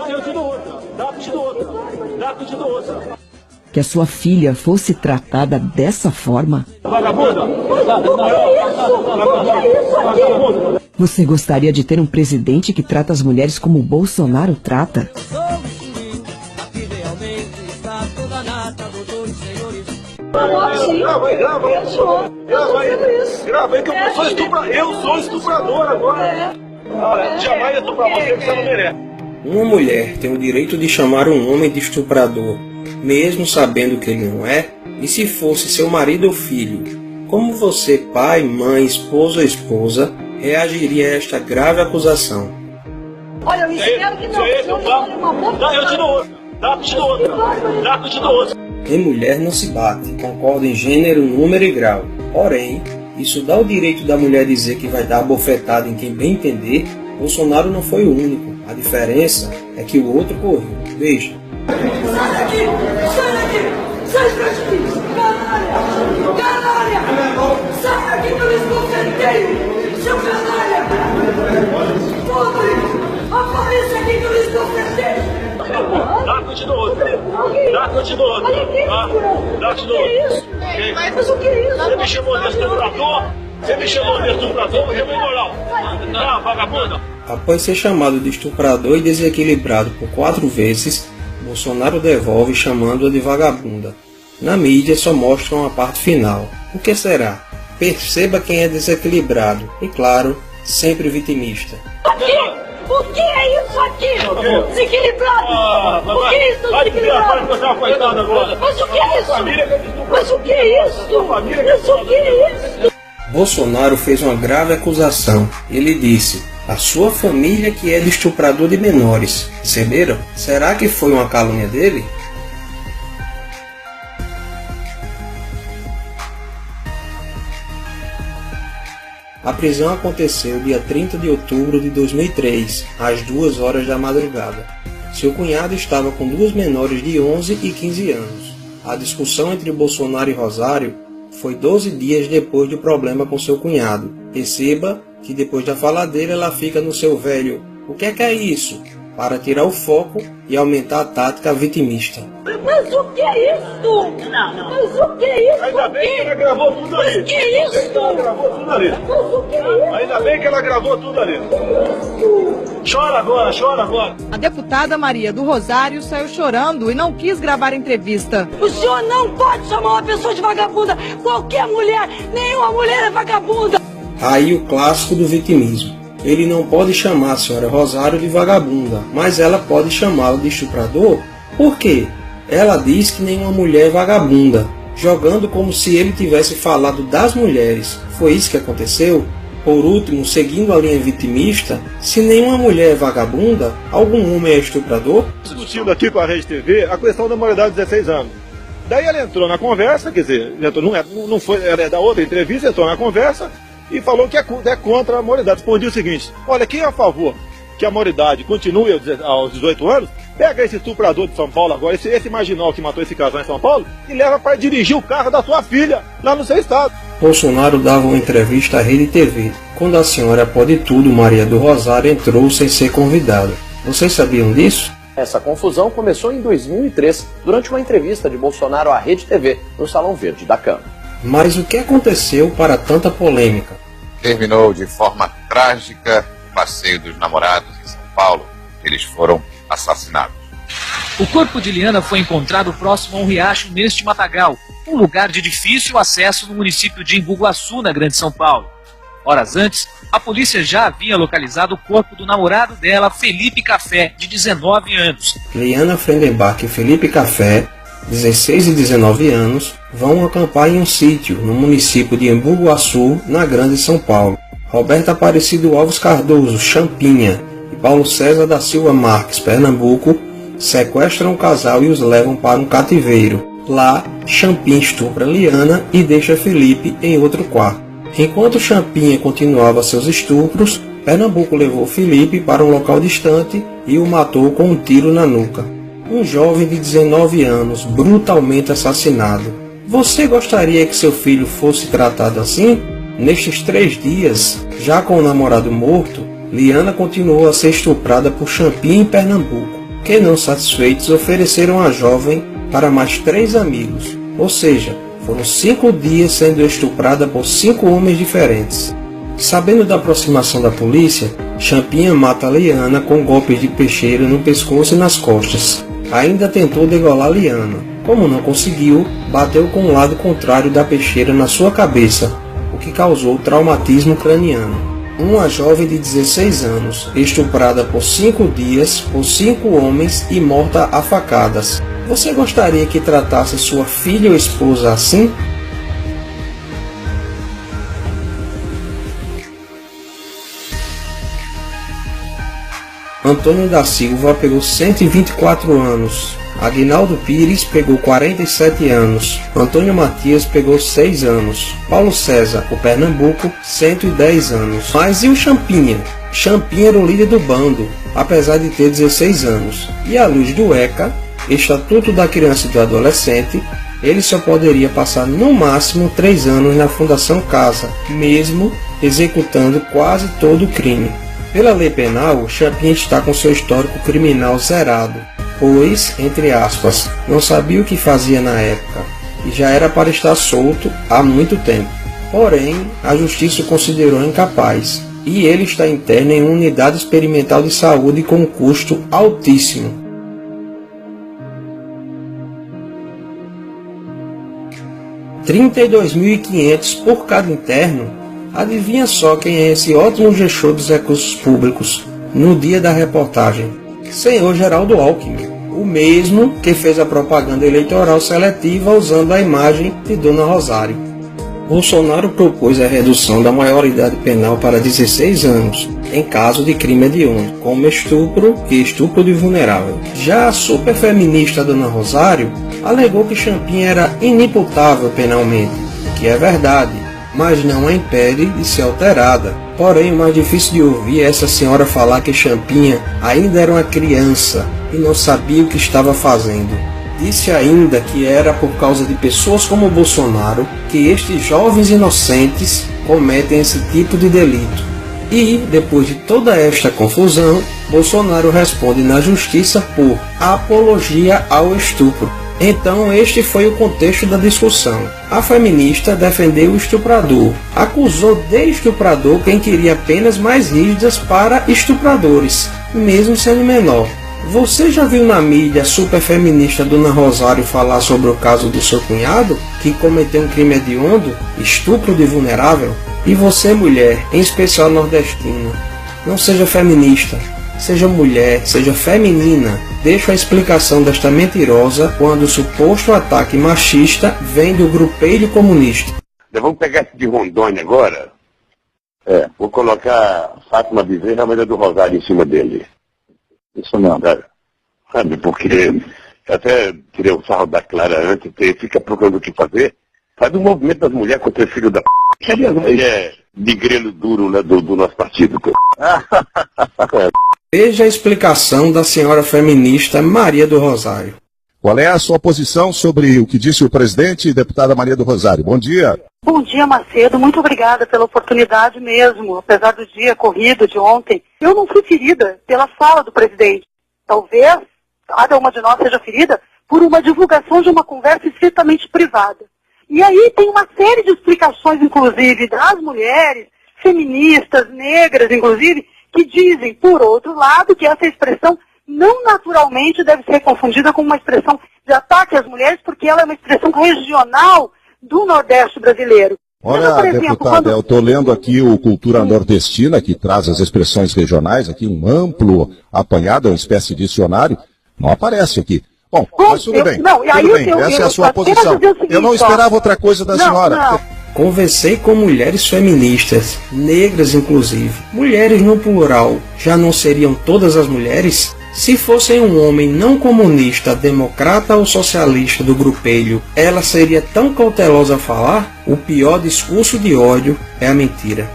Eu te dou outra. Dá que eu te dou outra. Dá que eu te dou outra. Que a sua filha fosse tratada dessa forma? Vagabunda! Você gostaria de ter um presidente que trata as mulheres como o Bolsonaro trata? Grava aí que eu sou estuprador. Eu sou estuprador agora. Olha, jamais estuprar você que você não merece. Uma mulher tem o direito de chamar um homem de estuprador, mesmo sabendo que ele não é? E se fosse seu marido ou filho? Como você, pai, mãe, esposo ou esposa, reagiria a esta grave acusação? Olha, eu espero que não. Eu te dou outra. Dá que eu te dou outra. Dá que eu te dou outra. Em mulher não se bate, concorda em gênero, número e grau. Porém, isso dá o direito da mulher dizer que vai dar bofetada em quem bem entender. Bolsonaro não foi o único. A diferença é que o outro correu. Veja. Sai daqui! Sai daqui! Sai daqui! Canalha! Canalha! Sai daqui que eu esbofeteio! Seu canalha! Podre! Apareça aqui que eu esbofeteio! Dá que eu te dou outra. Dá que eu te dou outra. Dá que eu te dou outra. Mas o que é isso? Você me chamou de estuprador? Você me chamou de estuprador? Eu vou moral. Tá, vagabunda. Após ser chamado de estuprador e desequilibrado por 4 vezes, Bolsonaro devolve chamando-a de vagabunda. Na mídia só mostram a parte final. O que será? Perceba quem é desequilibrado e, claro, sempre vitimista. O que é isso aqui? Desequilibrado! O que é isso, desequilibrado? Mas o que é isso? Mas o que é isso? Mas o que é isso? Bolsonaro fez uma grave acusação. Ele disse: a sua família que é de estuprador de menores. Perceberam? Será que foi uma calúnia dele? A prisão aconteceu dia 30 de outubro de 2003, às 2 horas da madrugada. Seu cunhado estava com 2 menores de 11 e 15 anos. A discussão entre Bolsonaro e Rosário foi 12 dias depois do problema com seu cunhado. Perceba que depois da faladeira ela fica no seu velho "o que é isso?", para tirar o foco e aumentar a tática vitimista. Mas o que é isso? Mas o que é isso? Ainda bem que ela gravou tudo ali. Mas o que é isso? Ela gravou tudo ali. Mas o que é isso? Ainda bem que ela gravou tudo ali. Chora agora, chora agora. A deputada Maria do Rosário saiu chorando e não quis gravar a entrevista. O senhor não pode chamar uma pessoa de vagabunda. Qualquer mulher, nenhuma mulher é vagabunda. Aí o clássico do vitimismo. Ele não pode chamar a senhora Rosário de vagabunda, mas ela pode chamá-lo de estuprador? Por quê? Ela diz que nenhuma mulher é vagabunda, jogando como se ele tivesse falado das mulheres. Foi isso que aconteceu? Por último, seguindo a linha vitimista, se nenhuma mulher é vagabunda, algum homem é estuprador? Discutindo aqui com a Rede TV a questão da maioridade de 16 anos. Daí ela entrou na conversa, quer dizer, não foi, ela é da outra entrevista, entrou na conversa e falou que é contra a maioridade. Respondi o seguinte: olha, quem é a favor que a maioridade continue aos 18 anos, pega esse estuprador de São Paulo agora, esse marginal que matou esse casal em São Paulo, e leva para dirigir o carro da sua filha lá no seu estado. Bolsonaro dava uma entrevista à Rede TV. Quando a senhora pode tudo, Maria do Rosário, entrou sem ser convidada. Vocês sabiam disso? Essa confusão começou em 2003, durante uma entrevista de Bolsonaro à Rede TV, no Salão Verde da Câmara. Mas o que aconteceu para tanta polêmica? Terminou de forma trágica o passeio dos namorados em São Paulo. Eles foram assassinados. O corpo de Liana foi encontrado próximo a um riacho neste matagal, um lugar de difícil acesso no município de Embu Guaçu, na Grande São Paulo. Horas antes, a polícia já havia localizado o corpo do namorado dela, Felipe Café, de 19 anos. Liana Frendenbach e Felipe Café, 16 e 19 anos, vão acampar em um sítio no município de Embu Guaçu, na Grande São Paulo. Roberto Aparecido Alves Cardoso, Champinha, e Paulo César da Silva Marques, Pernambuco, sequestram o casal e os levam para um cativeiro. Lá, Champinha estupra Liana e deixa Felipe em outro quarto. Enquanto Champinha continuava seus estupros, Pernambuco levou Felipe para um local distante e o matou com um tiro na nuca. Um jovem de 19 anos, brutalmente assassinado. Você gostaria que seu filho fosse tratado assim? Nestes 3 dias, já com o namorado morto, Liana continuou a ser estuprada por Champinha em Pernambuco. que, não satisfeitos, ofereceram a jovem para mais 3 amigos, ou seja, foram 5 dias sendo estuprada por 5 homens diferentes. Sabendo da aproximação da polícia, Champinha mata Liana com golpes de peixeira no pescoço e nas costas. Ainda tentou degolar Liana. Como não conseguiu, bateu com o lado contrário da peixeira na sua cabeça, o que causou traumatismo craniano. Uma jovem de 16 anos, estuprada por 5 dias por 5 homens e morta a facadas. Você gostaria que tratasse sua filha ou esposa assim? Antônio da Silva pegou 124 anos. Aguinaldo Pires pegou 47 anos. Antônio Matias pegou 6 anos. Paulo César, o Pernambuco, 110 anos. Mas e o Champinha? Champinha era o líder do bando, apesar de ter 16 anos. E à luz do ECA, Estatuto da Criança e do Adolescente, ele só poderia passar no máximo 3 anos na Fundação Casa, mesmo executando quase todo o crime. Pela lei penal, Champinha está com seu histórico criminal zerado, pois, entre aspas, não sabia o que fazia na época e já era para estar solto há muito tempo. Porém, a justiça o considerou incapaz e ele está interno em uma unidade experimental de saúde com um custo altíssimo. R$ 32.500 por cada interno. Adivinha só quem é esse ótimo gestor dos recursos públicos no dia da reportagem? Senhor Geraldo Alckmin, o mesmo que fez a propaganda eleitoral seletiva usando a imagem de Dona Rosário. Bolsonaro propôs a redução da maioridade penal para 16 anos, em caso de crime hediondo, como estupro e estupro de vulnerável. Já a superfeminista Dona Rosário alegou que Champinha era inimputável penalmente, o que é verdade, mas não a impede de ser alterada. Porém, o mais difícil de ouvir é essa senhora falar que Champinha ainda era uma criança e não sabia o que estava fazendo. Disse ainda que era por causa de pessoas como Bolsonaro que estes jovens inocentes cometem esse tipo de delito. E, depois de toda esta confusão, Bolsonaro responde na justiça por apologia ao estupro. Então este foi o contexto da discussão. A feminista defendeu o estuprador, acusou de estuprador quem queria penas mais rígidas para estupradores, mesmo sendo menor. Você já viu na mídia a superfeminista Dona Rosário falar sobre o caso do seu cunhado, que cometeu um crime hediondo, estupro de vulnerável? E você, mulher, em especial nordestina, não seja feminista. Seja mulher, seja feminina, deixo a explicação desta mentirosa quando o suposto ataque machista vem do grupelho comunista. Vamos pegar esse de Rondônia agora. Vou colocar Fátima Bezerra, a mulher do Rosário, em cima dele. Isso não. Sabe, porque até tirei o sarro da Clara antes, fica procurando o que fazer. Faz um movimento das mulheres contra o filho da p***. Cadê as mulheres de grelo duro, né, do nosso partido? Veja a explicação da senhora feminista Maria do Rosário. Qual é a sua posição sobre o que disse o presidente e deputada Maria do Rosário? Bom dia. Bom dia, Macedo. Muito obrigada pela oportunidade mesmo. Apesar do dia corrido de ontem, eu não fui ferida pela fala do presidente. Talvez cada uma de nós seja ferida por uma divulgação de uma conversa estritamente privada. E aí tem uma série de explicações, inclusive, das mulheres, feministas, negras, inclusive, que dizem, por outro lado, que essa expressão não naturalmente deve ser confundida com uma expressão de ataque às mulheres, porque ela é uma expressão regional do Nordeste brasileiro. Olha, por exemplo, deputada, eu estou lendo aqui o Cultura Nordestina, que traz as expressões regionais, aqui um amplo apanhado, uma espécie de dicionário, não aparece aqui. Bom, mas tudo bem, essa é a sua posição. Eu não esperava outra coisa da senhora. Não. Conversei com mulheres feministas, negras inclusive. Mulheres no plural, já não seriam todas as mulheres? Se fossem um homem não comunista, democrata ou socialista do grupelho, ela seria tão cautelosa a falar? O pior discurso de ódio é a mentira.